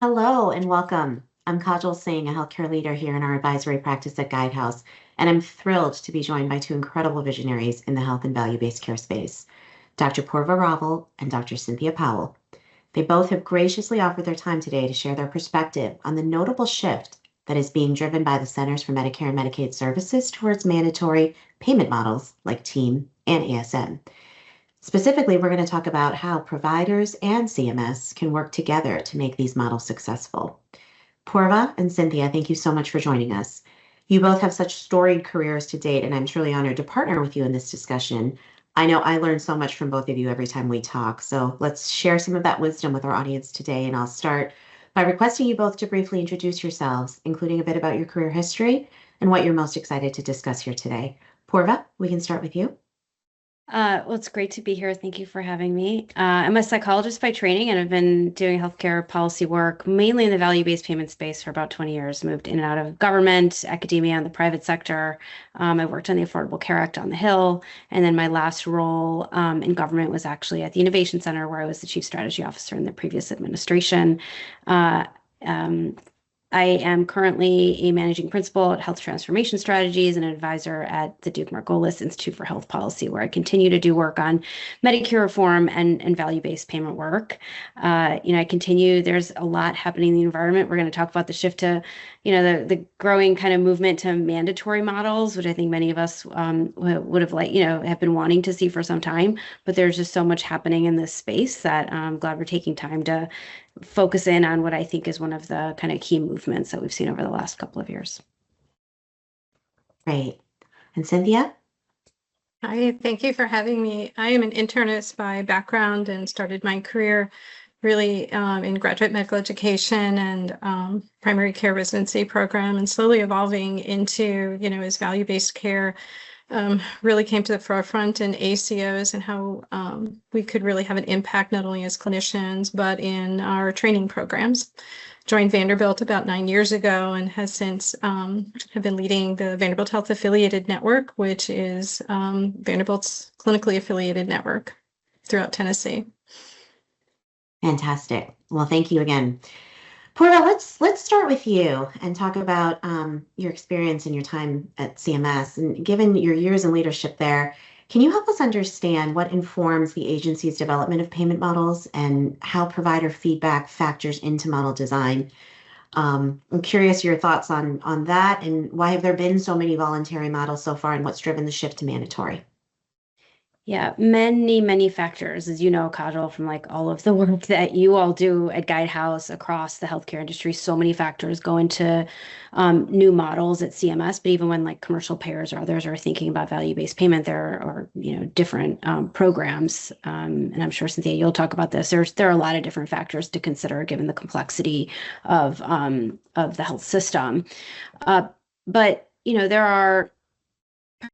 Hello and welcome. I'm Kajal Singh, a healthcare leader here in our advisory practice at Guidehouse, and I'm thrilled to be joined by two incredible visionaries in the health and value-based care space, Dr. Purva Raval and Dr. Cynthia Powell. They both have graciously offered their time today to share their perspective on the notable shift that is being driven by the Centers for Medicare and Medicaid Services towards mandatory payment models like TEAM and ASN. Specifically, we're going to talk about how providers and CMS can work together to make these models successful. Purva and Cynthia, thank you so much for joining us. You both have such storied careers to date, and I'm truly honored to partner with you in this discussion. I know I learn so much from both of you every time we talk, so let's share some of that wisdom with our audience today. And I'll start by requesting you both to briefly introduce yourselves, including a bit about your career history and what you're most excited to discuss here today. Purva, we can start with you. Well, it's great to be here. Thank you for having me. I'm a psychologist by training, and I've been doing healthcare policy work mainly in the value-based payment space for about 20 years. Moved in and out of government, academia, and the private sector. I worked on the Affordable Care Act on the Hill, and then my last role in government was actually at the Innovation Center, where I was the chief strategy officer in the previous administration. Uh, um, I am currently a managing principal at Health Transformation Strategies and an advisor at the Duke Margolis Institute for Health Policy, where I continue to do work on Medicare reform and value-based payment work. I continue, there's a lot happening in the environment. We're going to talk about the shift to, the growing kind of movement to mandatory models, which I think many of us would have have been wanting to see for some time. But there's just so much happening in this space that I'm glad we're taking time to focus in on what I think is one of the kind of key movements that we've seen over the last couple of years. Great. And Cynthia? Hi, thank you for having me. I am an internist by background and started my career really in graduate medical education and primary care residency program, and slowly evolving into, as value-based care really came to the forefront in ACOs and how we could really have an impact not only as clinicians, but in our training programs. Joined Vanderbilt about 9 years ago and has since have been leading the Vanderbilt Health Affiliated Network, which is Vanderbilt's clinically affiliated network throughout Tennessee. Fantastic. Well, thank you again. Purva, let's start with you and talk about your experience and your time at CMS. And given your years in leadership there, can you help us understand what informs the agency's development of payment models and how provider feedback factors into model design? I'm curious your thoughts on that, and why have there been so many voluntary models so far, and what's driven the shift to mandatory? Yeah, many factors, as you know, Kajal, from like all of the work that you all do at Guidehouse across the healthcare industry. So many factors go into new models at CMS, but even when like commercial payers or others are thinking about value-based payment, there are different programs, and I'm sure Cynthia, you'll talk about this. There are a lot of different factors to consider given the complexity of the health system, but there are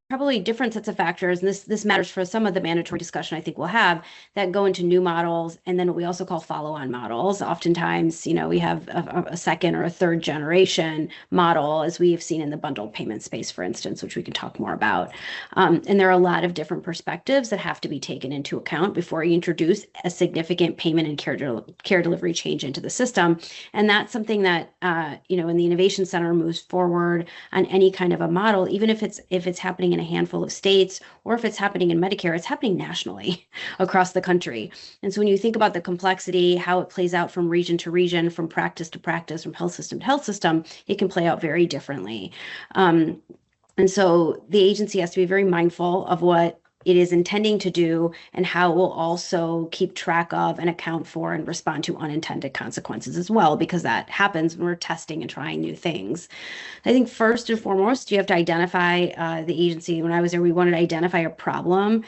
probably different sets of factors, and this matters for some of the mandatory discussion I think we'll have, that go into new models, and then what we also call follow-on models. Oftentimes, we have a second or a third generation model, as we have seen in the bundled payment space, for instance, which we can talk more about. And there are a lot of different perspectives that have to be taken into account before you introduce a significant payment and care delivery change into the system. And that's something that, when the Innovation Center moves forward on any kind of a model, even if it's happening in a handful of states, or if it's happening in Medicare, it's happening nationally across the country. And so when you think about the complexity, how it plays out from region to region, from practice to practice, from health system to health system, it can play out very differently. And so the agency has to be very mindful of what it is intending to do and how it will also keep track of and account for and respond to unintended consequences as well, because that happens when we're testing and trying new things. I think first and foremost, you have to identify the agency. When I was there, we wanted to identify a problem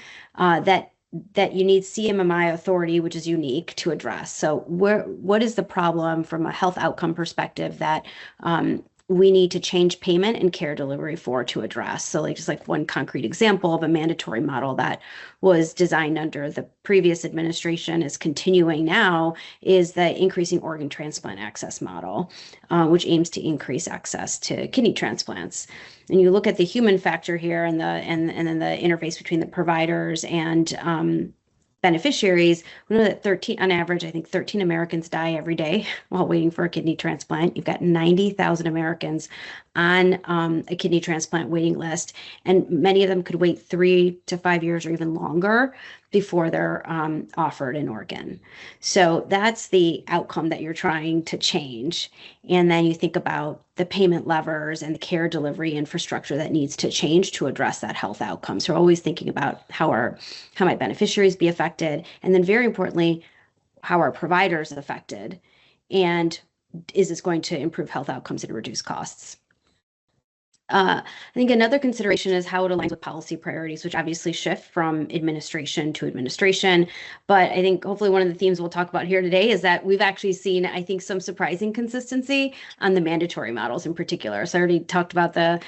that you need CMMI authority, which is unique, to address. So what is the problem from a health outcome perspective that we need to change payment and care delivery for to address? So just like one concrete example of a mandatory model that was designed under the previous administration is continuing now is the increasing organ transplant access model, which aims to increase access to kidney transplants. And you look at the human factor here and then the interface between the providers and beneficiaries, we know that 13, on average, I think 13 Americans die every day while waiting for a kidney transplant. You've got 90,000 Americans on a kidney transplant waiting list, and many of them could wait 3 to 5 years or even longer before they're offered an organ. So that's the outcome that you're trying to change. And then you think about the payment levers and the care delivery infrastructure that needs to change to address that health outcome. So we're always thinking about how might beneficiaries be affected, and then very importantly, how are providers affected, and is this going to improve health outcomes and reduce costs? I think another consideration is how it aligns with policy priorities, which obviously shift from administration to administration. But I think hopefully one of the themes we'll talk about here today is that we've actually seen, I think, some surprising consistency on the mandatory models in particular. So I already talked about the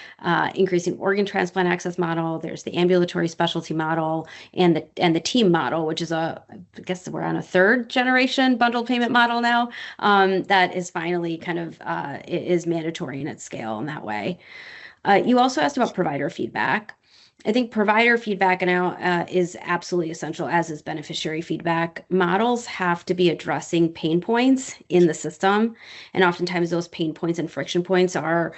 increasing organ transplant access model. There's the ambulatory specialty model and the team model, which is I guess we're on a third generation bundled payment model now, that is finally kind of is mandatory in its scale in that way. You also asked about provider feedback. I think provider feedback now is absolutely essential, as is beneficiary feedback. Models have to be addressing pain points in the system, and oftentimes those pain points and friction points are,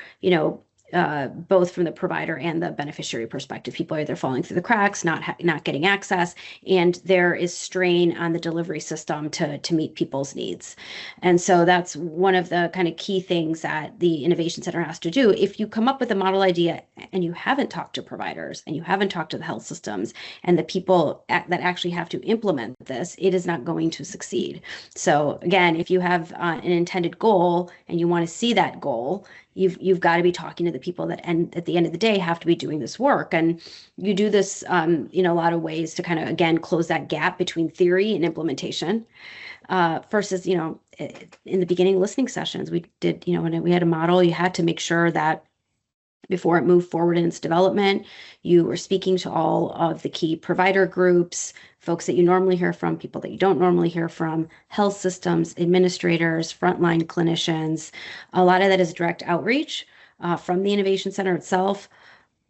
both from the provider and the beneficiary perspective. People are either falling through the cracks, not getting access, and there is strain on the delivery system to meet people's needs. And so that's one of the kind of key things that the Innovation Center has to do. If you come up with a model idea and you haven't talked to providers and you haven't talked to the health systems and the people that actually have to implement this, it is not going to succeed. So again, if you have an intended goal and you want to see that goal, you've got to be talking to the people that, and at the end of the day, have to be doing this work. And you do this in a lot of ways to kind of, again, close that gap between theory and implementation. Versus, in the beginning listening sessions, we did, when we had a model, you had to make sure that before it moved forward in its development, you were speaking to all of the key provider groups, folks that you normally hear from, people that you don't normally hear from, health systems, administrators, frontline clinicians. A lot of that is direct outreach from the Innovation Center itself.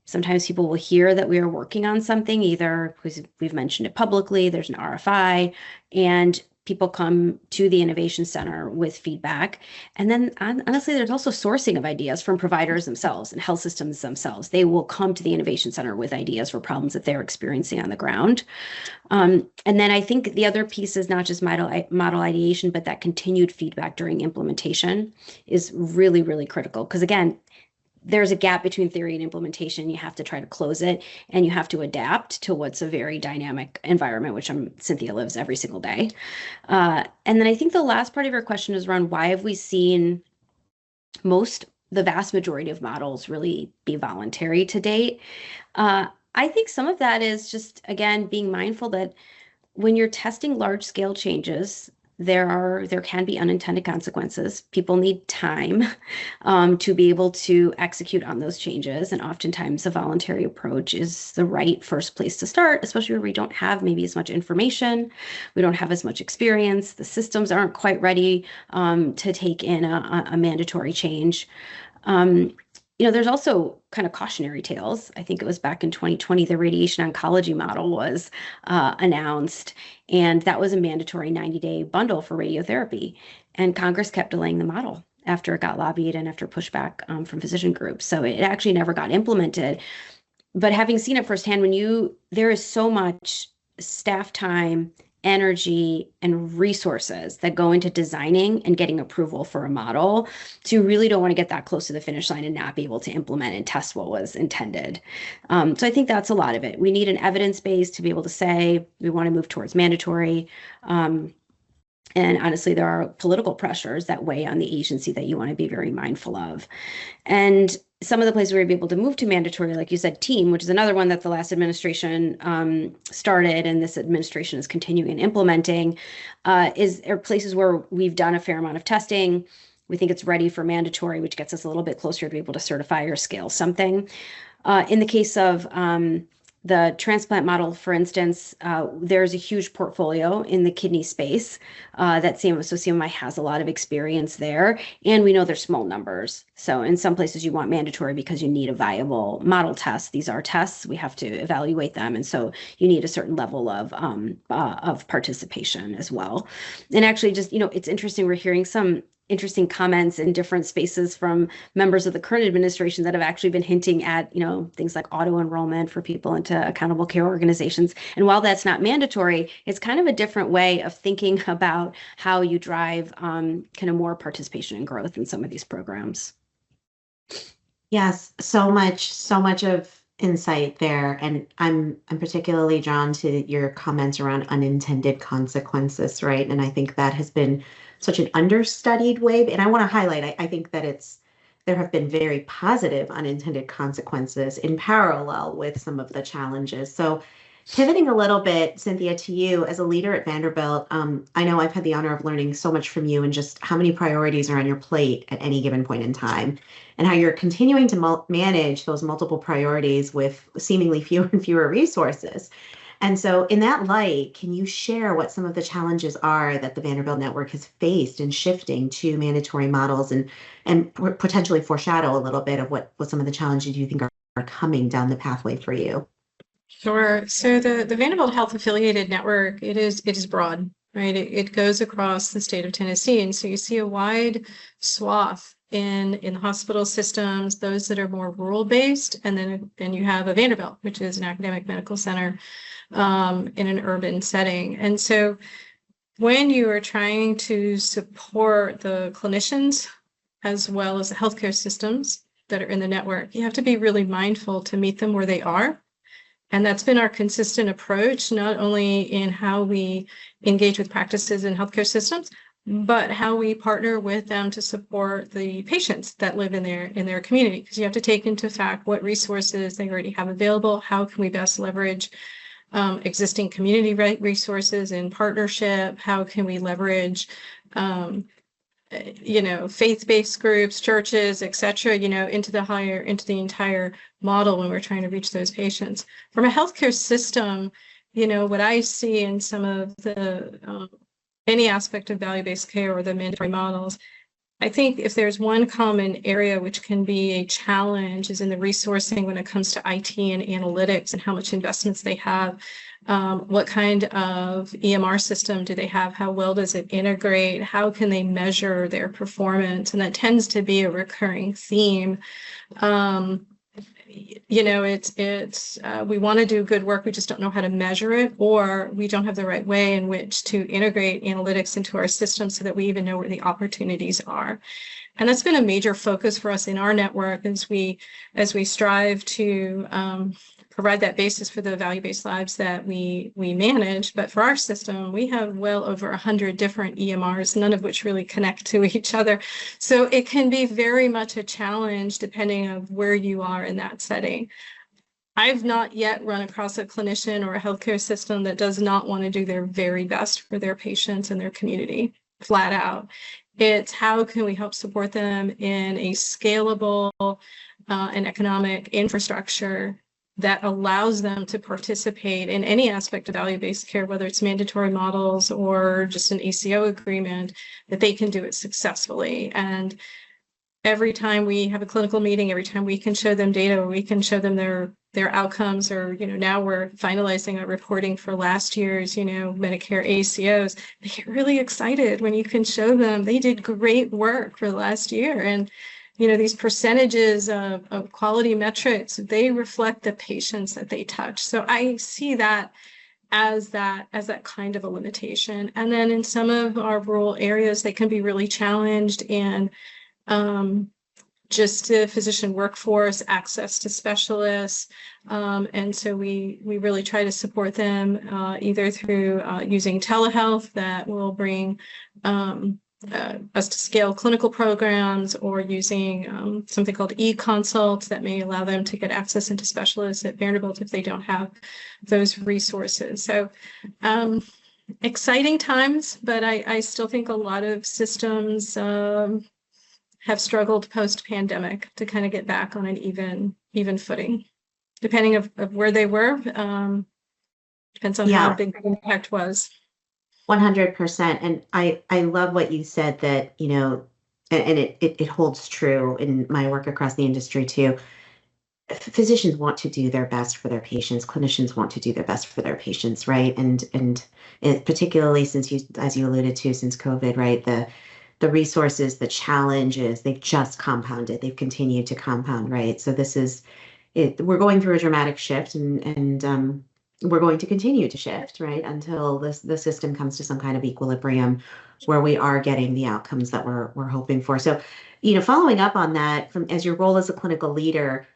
Sometimes people will hear that we are working on something, either because we've mentioned it publicly, there's an RFI, and people come to the Innovation Center with feedback. And then honestly, there's also sourcing of ideas from providers themselves and health systems themselves. They will come to the Innovation Center with ideas for problems that they're experiencing on the ground. And then I think the other piece is not just model ideation, but that continued feedback during implementation is really, really critical. Because again, there's a gap between theory and implementation. You have to try to close it, and you have to adapt to what's a very dynamic environment, which Cynthia lives every single day. And then I think the last part of your question is around why have we seen the vast majority of models really be voluntary to date? I think some of that is just, again, being mindful that when you're testing large scale changes, there can be unintended consequences. People need time to be able to execute on those changes. And oftentimes a voluntary approach is the right first place to start, especially where we don't have maybe as much information. We don't have as much experience. The systems aren't quite ready to take in a mandatory change. There's also kind of cautionary tales. I think it was back in 2020, the radiation oncology model was announced, and that was a mandatory 90-day bundle for radiotherapy. And Congress kept delaying the model after it got lobbied and after pushback from physician groups. So it actually never got implemented. But having seen it firsthand, there is so much staff time, energy, and resources that go into designing and getting approval for a model. So you really don't want to get that close to the finish line and not be able to implement and test what was intended. So I think that's a lot of it. We need an evidence base to be able to say we want to move towards mandatory. And honestly, there are political pressures that weigh on the agency that you want to be very mindful of. And some of the places where we're able to move to mandatory, like you said, team, which is another one that the last administration started and this administration is continuing and implementing, are places where we've done a fair amount of testing. We think it's ready for mandatory, which gets us a little bit closer to be able to certify or scale something. In the case of The transplant model, for instance, there's a huge portfolio in the kidney space that CMS, so CMI has a lot of experience there, and we know there's small numbers. So in some places you want mandatory because you need a viable model test. These are tests, we have to evaluate them, and so you need a certain level of participation as well. And actually, just it's interesting, we're hearing some interesting comments in different spaces from members of the current administration that have actually been hinting at, things like auto enrollment for people into accountable care organizations. And while that's not mandatory, it's kind of a different way of thinking about how you drive kind of more participation and growth in some of these programs. Yes, so much of insight there. And I'm particularly drawn to your comments around unintended consequences, right? And I think that has been such an understudied way. And I want to highlight, I think that there have been very positive unintended consequences in parallel with some of the challenges. So pivoting a little bit, Cynthia, to you as a leader at Vanderbilt, I know I've had the honor of learning so much from you and just how many priorities are on your plate at any given point in time, and how you're continuing to manage those multiple priorities with seemingly fewer and fewer resources. And so in that light, can you share what some of the challenges are that the Vanderbilt network has faced in shifting to mandatory models, and potentially foreshadow a little bit of what some of the challenges you think are coming down the pathway for you? Sure. So the Vanderbilt Health Affiliated Network, it is broad, right? It goes across the state of Tennessee. And so you see a wide swath in hospital systems, those that are more rural based, and then you have a Vanderbilt, which is an academic medical center in an urban setting. And so when you are trying to support the clinicians as well as the healthcare systems that are in the network, you have to be really mindful to meet them where they are. And that's been our consistent approach, not only in how we engage with practices in healthcare systems, but how we partner with them to support the patients that live in their community. Because you have to take into fact what resources they already have available, how can we best leverage existing community resources in partnership, how can we leverage faith-based groups, churches, et cetera, into the entire model when we're trying to reach those patients. From a healthcare system, what I see in some of the any aspect of value-based care or the mandatory models, I think if there's one common area which can be a challenge is in the resourcing when it comes to IT and analytics and how much investments they have. What kind of EMR system do they have? How well does it integrate? How can they measure their performance? And that tends to be a recurring theme. We want to do good work, we just don't know how to measure it, or we don't have the right way in which to integrate analytics into our system so that we even know where the opportunities are. And that's been a major focus for us in our network as we strive to provide that basis for the value-based lives that we manage. But for our system, we have well over 100 different EMRs, none of which really connect to each other. So it can be very much a challenge depending on where you are in that setting. I've not yet run across a clinician or a healthcare system that does not want to do their very best for their patients and their community, flat out. It's how can we help support them in a scalable and economic infrastructure that allows them to participate in any aspect of value-based care, whether it's mandatory models or just an ACO agreement, that they can do it successfully. And every time we have a clinical meeting, every time we can show them data or we can show them their outcomes, or now we're finalizing our reporting for last year's Medicare ACOs, they get really excited when you can show them they did great work for last year. And these percentages of quality metrics, they reflect the patients that they touch. So I see that as that kind of a limitation. And then in some of our rural areas, they can be really challenged in just the physician workforce, access to specialists. And so we really try to support them either through using telehealth that will bring us to scale clinical programs, or using something called e-consults that may allow them to get access into specialists at Vanderbilt if they don't have those resources. So exciting times, but I still think a lot of systems have struggled post-pandemic to kind of get back on an even footing. depending of where they were. Depends on how Yeah, big the impact was. 100%. And I love what you said that, and it holds true in my work across the industry too. Physicians want to do their best for their patients. Clinicians want to do their best for their patients, right? And particularly since as you alluded to, since COVID, right? The resources, the challenges, they've just compounded. They've continued to compound, right? So this is it. We're going through a dramatic shift, and we're going to continue to shift, right? Until the system comes to some kind of equilibrium where we are getting the outcomes that we're hoping for. So, following up on that, from as your role as a clinical leader,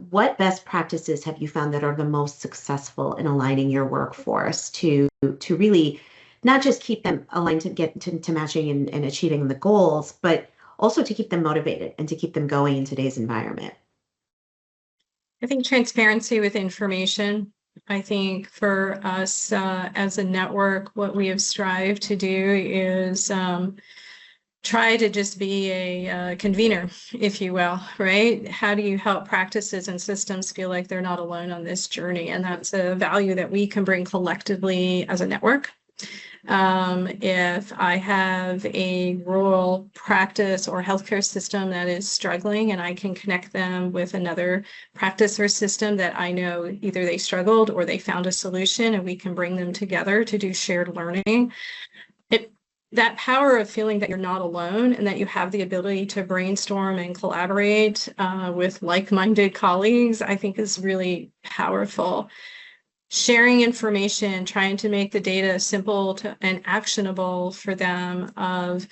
what best practices have you found that are the most successful in aligning your workforce to really not just keep them aligned to get to matching and achieving the goals, but also to keep them motivated and to keep them going in today's environment? I think transparency with information. I think for us as a network, what we have strived to do is try to just be a convener, if you will, right? How do you help practices and systems feel like they're not alone on this journey? And that's a value that we can bring collectively as a network. If I have a rural practice or healthcare system that is struggling and I can connect them with another practice or system that I know either they struggled or they found a solution and we can bring them together to do shared learning, that power of feeling that you're not alone and that you have the ability to brainstorm and collaborate with like-minded colleagues, I think is really powerful. Sharing information, trying to make the data simple and actionable for them of,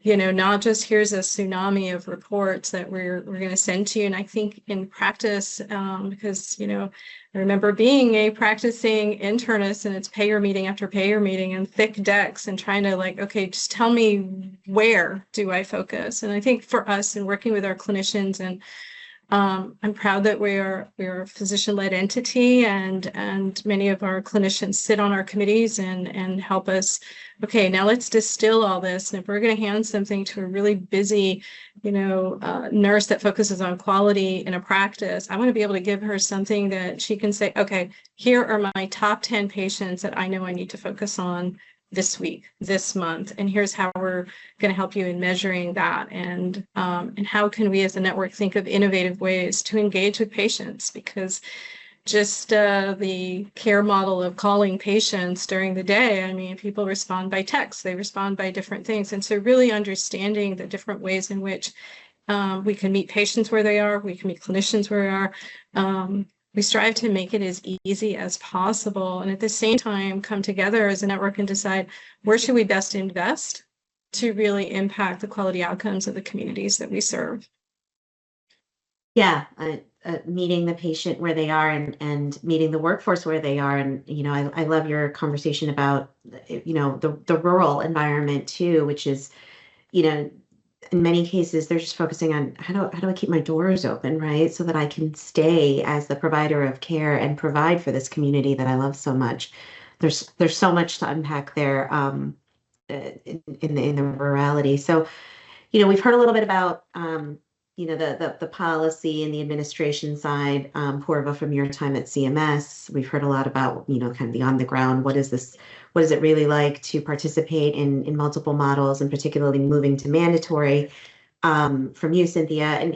not just here's a tsunami of reports that we're going to send to you. And I think in practice, because, I remember being a practicing internist and it's payer meeting after payer meeting and thick decks and trying to okay, just tell me where do I focus? And I think for us in working with our clinicians and I'm proud that we are a physician-led entity, and many of our clinicians sit on our committees and help us. Okay, now let's distill all this, and if we're going to hand something to a really busy, nurse that focuses on quality in a practice, I want to be able to give her something that she can say, okay, here are my top 10 patients that I know I need to focus on this week, this month, and here's how we're going to help you in measuring that, and how can we as a network think of innovative ways to engage with patients, because just the care model of calling patients during the day, I mean, people respond by text, they respond by different things, and so really understanding the different ways in which we can meet patients where they are, we can meet clinicians where they are. We strive to make it as easy as possible, and at the same time come together as a network and decide where should we best invest to really impact the quality outcomes of the communities that we serve. Yeah, meeting the patient where they are and meeting the workforce where they are. And, I love your conversation about, the rural environment too, which is, in many cases, they're just focusing on how do I keep my doors open, right? So that I can stay as the provider of care and provide for this community that I love so much. There's so much to unpack there in the rurality. So, we've heard a little bit about the policy and the administration side, Purva, from your time at CMS. We've heard a lot about, kind of the on the ground. What is it really like to participate in multiple models, and particularly moving to mandatory, from you, Cynthia? And,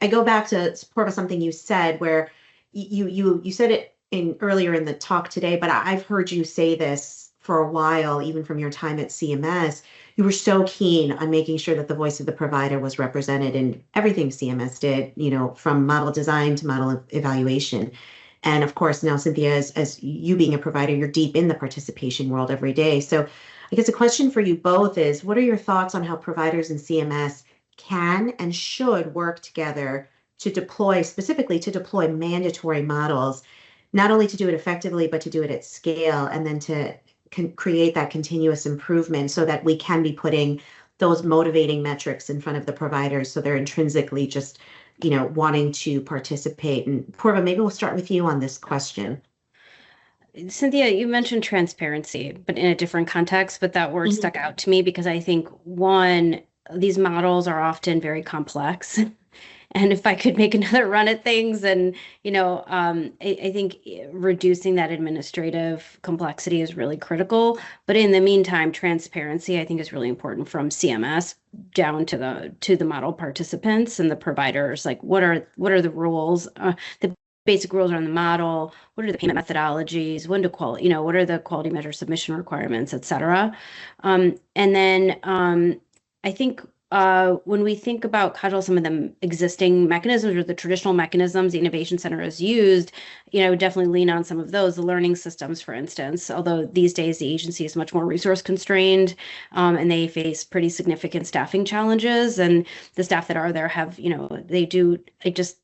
I go back to Purva, something you said where you said it earlier in the talk today, but I've heard you say this for a while, even from your time at CMS. You were so keen on making sure that the voice of the provider was represented in everything CMS did, from model design to model evaluation. And of course, now, Cynthia, as you being a provider, you're deep in the participation world every day. So I guess a question for you both is, what are your thoughts on how providers in CMS can and should work together specifically to deploy mandatory models, not only to do it effectively, but to do it at scale, and then to create that continuous improvement so that we can be putting those motivating metrics in front of the providers so they're intrinsically just, wanting to participate. And Purva, maybe we'll start with you on this question. Cynthia, you mentioned transparency, but in a different context, but that word stuck out to me because I think, one, these models are often very complex. And if I could make another run at things, and I think reducing that administrative complexity is really critical. But in the meantime, transparency, I think, is really important from CMS down to the model participants and the providers. Like, what are the rules? The basic rules around the model. What are the payment methodologies? When to quality, what are the quality measure submission requirements, et cetera. And then I think when we think about Kajal, some of the existing mechanisms or the traditional mechanisms the Innovation Center has used, definitely lean on some of those, the learning systems, for instance, although these days the agency is much more resource constrained and they face pretty significant staffing challenges. And the staff that are there have, they do just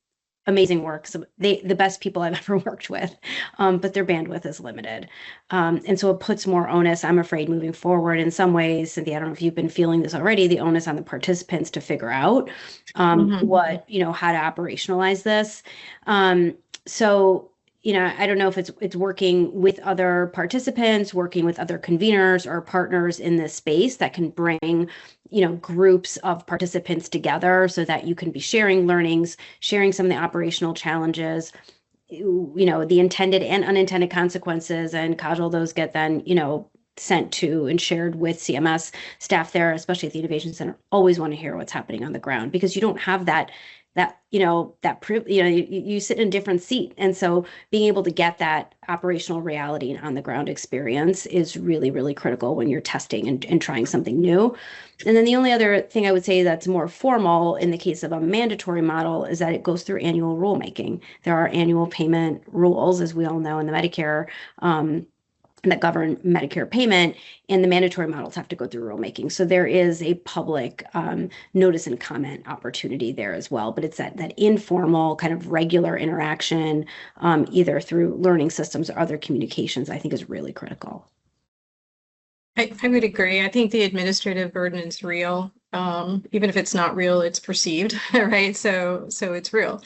amazing work. So the best people I've ever worked with, but their bandwidth is limited. And so it puts more onus, I'm afraid, moving forward in some ways. Cynthia, I don't know if you've been feeling this already, the onus on the participants to figure out what, how to operationalize this. So I don't know if it's working with other participants, working with other conveners or partners in this space that can bring, groups of participants together so that you can be sharing learnings, sharing some of the operational challenges, the intended and unintended consequences, and Kajal, those get then, sent to and shared with CMS staff there, especially at the Innovation Center. Always want to hear what's happening on the ground, because you don't have you sit in a different seat. And so being able to get that operational reality and on the ground experience is really, really critical when you're testing and trying something new. And then the only other thing I would say that's more formal in the case of a mandatory model is that it goes through annual rulemaking. There are annual payment rules, as we all know, in the Medicare that govern Medicare payment, and the mandatory models have to go through rulemaking. So there is a public notice and comment opportunity there as well. But it's that informal kind of regular interaction, either through learning systems or other communications, I think is really critical. I would agree. I think the administrative burden is real. Even if it's not real, it's perceived, right? So it's real.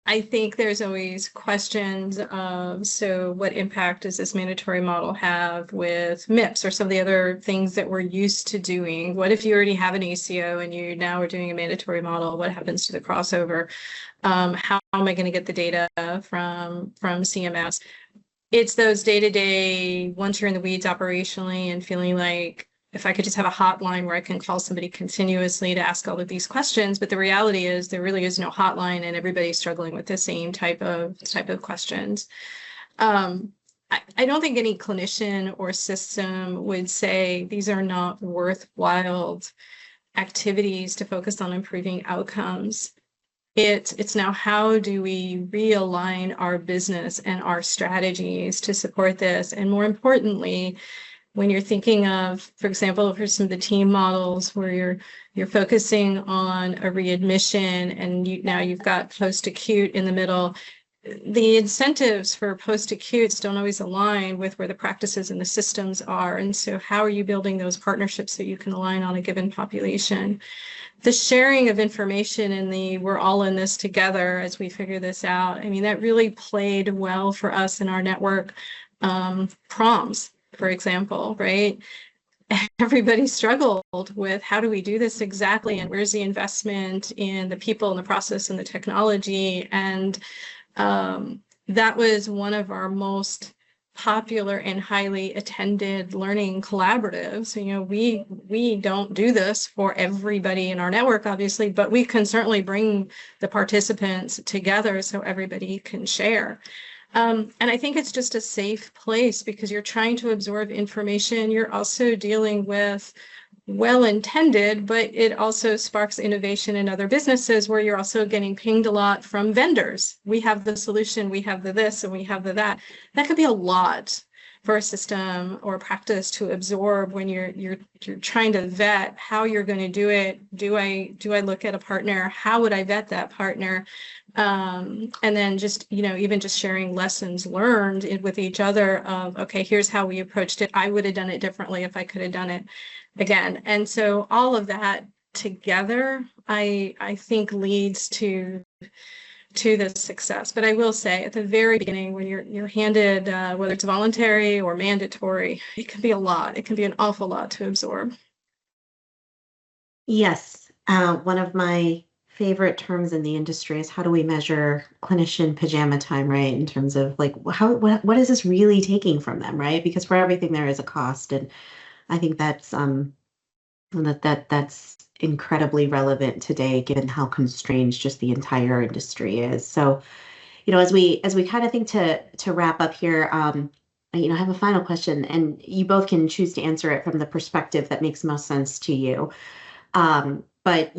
I think there's always questions of, so what impact does this mandatory model have with MIPS or some of the other things that we're used to doing? What if you already have an ACO and you now are doing a mandatory model? What happens to the crossover? How am I going to get the data from CMS? It's those day-to-day, once you're in the weeds operationally and feeling like, if I could just have a hotline where I can call somebody continuously to ask all of these questions. But the reality is there really is no hotline and everybody's struggling with the same type of questions. I don't think any clinician or system would say these are not worthwhile activities to focus on improving outcomes. It's now, how do we realign our business and our strategies to support this? And more importantly, when you're thinking of, for example, for some of the team models where you're focusing on a readmission and now you've got post-acute in the middle, the incentives for post-acutes don't always align with where the practices and the systems are. And so how are you building those partnerships so you can align on a given population? The sharing of information and we're all in this together as we figure this out. I mean, that really played well for us in our network proms, for example, right? Everybody struggled with, how do we do this exactly? And where's the investment in the people and the process and the technology? And that was one of our most popular and highly attended learning collaboratives. We don't do this for everybody in our network, obviously, but we can certainly bring the participants together so everybody can share. And I think it's just a safe place because you're trying to absorb information. You're also dealing with well-intended, but it also sparks innovation in other businesses where you're also getting pinged a lot from vendors. We have the solution, we have the this, and we have the that. That could be a lot for a system or practice to absorb when you're trying to vet how you're going to do it. Do I look at a partner? How would I vet that partner? And then just, even just sharing lessons learned with each other of, okay, here's how we approached it. I would have done it differently if I could have done it again. And so all of that together, I think leads to the success. But I will say at the very beginning, when you're handed, whether it's voluntary or mandatory, it can be a lot. It can be an awful lot to absorb. Yes. One of my favorite terms in the industry is how do we measure clinician pajama time, right? In terms of like what is this really taking from them, right? Because for everything there is a cost, and I think that's incredibly relevant today, given how constrained just the entire industry is. So, as we kind of think to wrap up here, I have a final question, and you both can choose to answer it from the perspective that makes most sense to you. But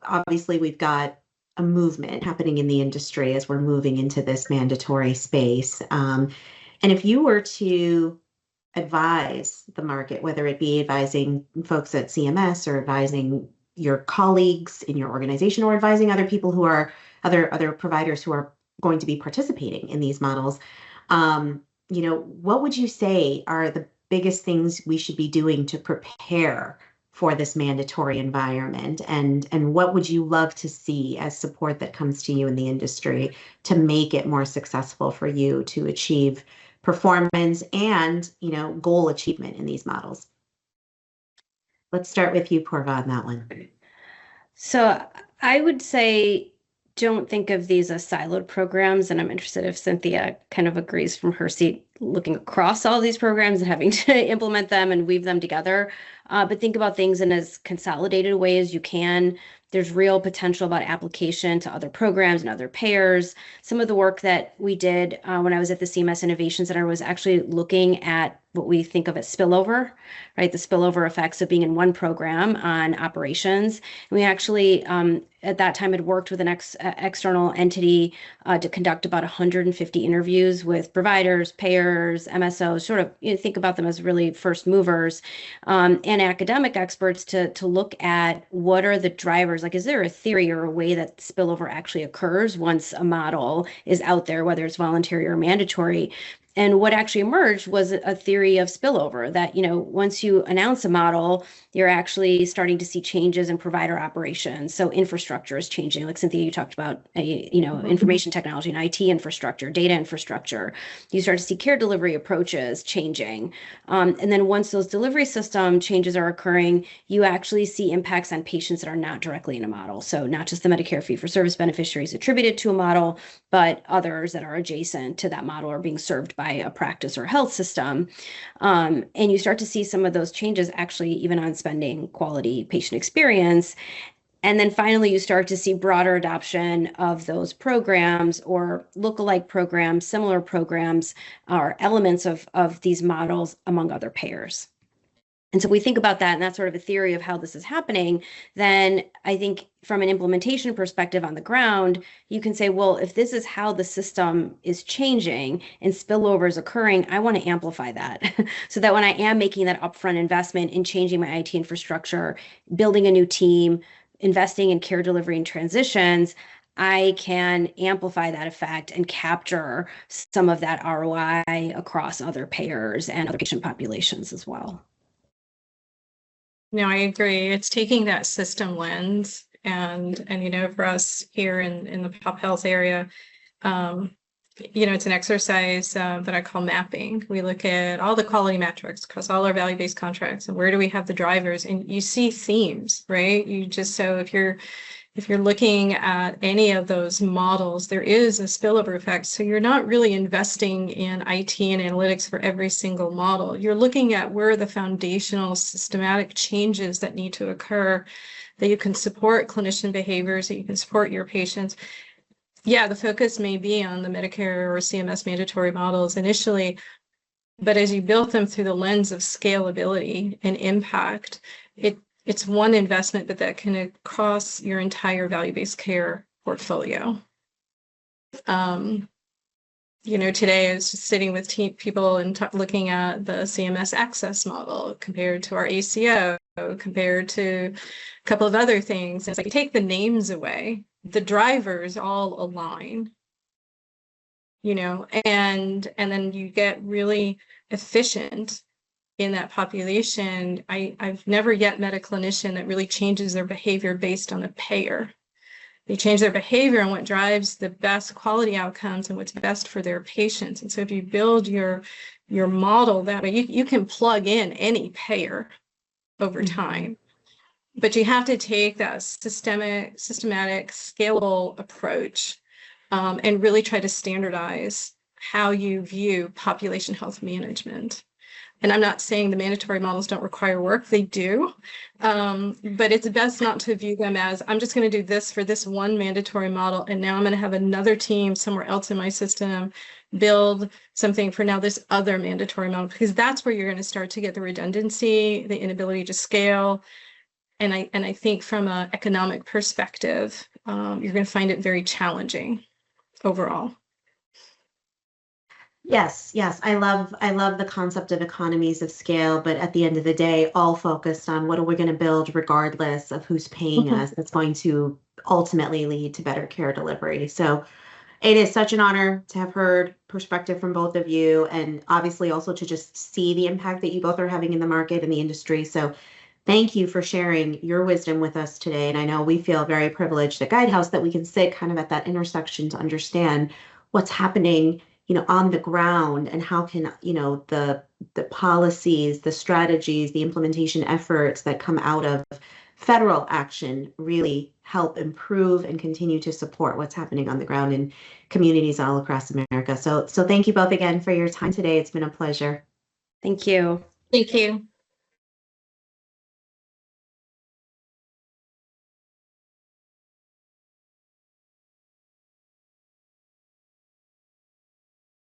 obviously we've got a movement happening in the industry as we're moving into this mandatory space. And if you were to advise the market, whether it be advising folks at CMS or advising your colleagues in your organization or advising other people who are other providers who are going to be participating in these models, what would you say are the biggest things we should be doing to prepare for this mandatory environment? And what would you love to see as support that comes to you in the industry to make it more successful for you to achieve performance and, goal achievement in these models? Let's start with you, Purva, on that one. So I would say don't think of these as siloed programs. And I'm interested if Cynthia kind of agrees from her seat, looking across all these programs and having to implement them and weave them together. But think about things in as consolidated a way as you can. There's real potential about application to other programs and other payers. Some of the work that we did when I was at the CMS Innovation Center was actually looking at what we think of as spillover, right? The spillover effects of being in one program on operations. And we actually, at that time, had worked with an external entity to conduct about 150 interviews with providers, payers, MSOs, sort of think about them as really first movers, and academic experts to look at what are the drivers. Like, is there a theory or a way that spillover actually occurs once a model is out there, whether it's voluntary or mandatory? And what actually emerged was a theory of spillover that, once you announce a model, you're actually starting to see changes in provider operations. So infrastructure is changing. Like Cynthia, you talked about, information technology and IT infrastructure, data infrastructure. You start to see care delivery approaches changing. And then once those delivery system changes are occurring, you actually see impacts on patients that are not directly in a model. So not just the Medicare fee-for-service beneficiaries attributed to a model, but others that are adjacent to that model are being served by a practice or health system. And you start to see some of those changes actually even on spending, quality, patient experience. And then finally, you start to see broader adoption of those programs or lookalike programs, similar programs, or elements of these models among other payers. And so we think about that, and that's sort of a theory of how this is happening. Then I think from an implementation perspective on the ground, you can say, well, if this is how the system is changing and spillover is occurring, I want to amplify that so that when I am making that upfront investment in changing my IT infrastructure, building a new team, investing in care delivery and transitions, I can amplify that effect and capture some of that ROI across other payers and other patient populations as well. No, I agree. It's taking that system lens and for us here in the pop health area, it's an exercise that I call mapping. We look at all the quality metrics across all our value-based contracts and where do we have the drivers, and you see themes, right? So if you're looking at any of those models, there is a spillover effect. So you're not really investing in IT and analytics for every single model. You're looking at where the foundational systematic changes that need to occur, that you can support clinician behaviors, that you can support your patients. Yeah, the focus may be on the Medicare or CMS mandatory models initially, but as you build them through the lens of scalability and impact, it's one investment, but that can cross your entire value-based care portfolio. Today I was just sitting with people and looking at the CMS access model compared to our ACO, compared to a couple of other things. And it's like you take the names away, the drivers all align, and then you get really efficient in that population. I've never yet met a clinician that really changes their behavior based on the payer. They change their behavior on what drives the best quality outcomes and what's best for their patients. And so if you build your model that way, you can plug in any payer over time. But you have to take that systematic, scalable approach and really try to standardize how you view population health management. And I'm not saying the mandatory models don't require work, they do. But it's best not to view them as, I'm just going to do this for this one mandatory model, and now I'm going to have another team somewhere else in my system build something for now this other mandatory model, because that's where you're going to start to get the redundancy, the inability to scale. And I think from an economic perspective, you're going to find it very challenging overall. Yes, yes. I love the concept of economies of scale, but at the end of the day, all focused on what are we going to build regardless of who's paying us. That's going to ultimately lead to better care delivery. So it is such an honor to have heard perspective from both of you, and obviously also to just see the impact that you both are having in the market and the industry. So thank you for sharing your wisdom with us today. And I know we feel very privileged at Guidehouse that we can sit kind of at that intersection to understand what's happening, on the ground, and how can, the policies, the strategies, the implementation efforts that come out of federal action really help improve and continue to support what's happening on the ground in communities all across America. So thank you both again for your time today. It's been a pleasure. Thank you. Thank you.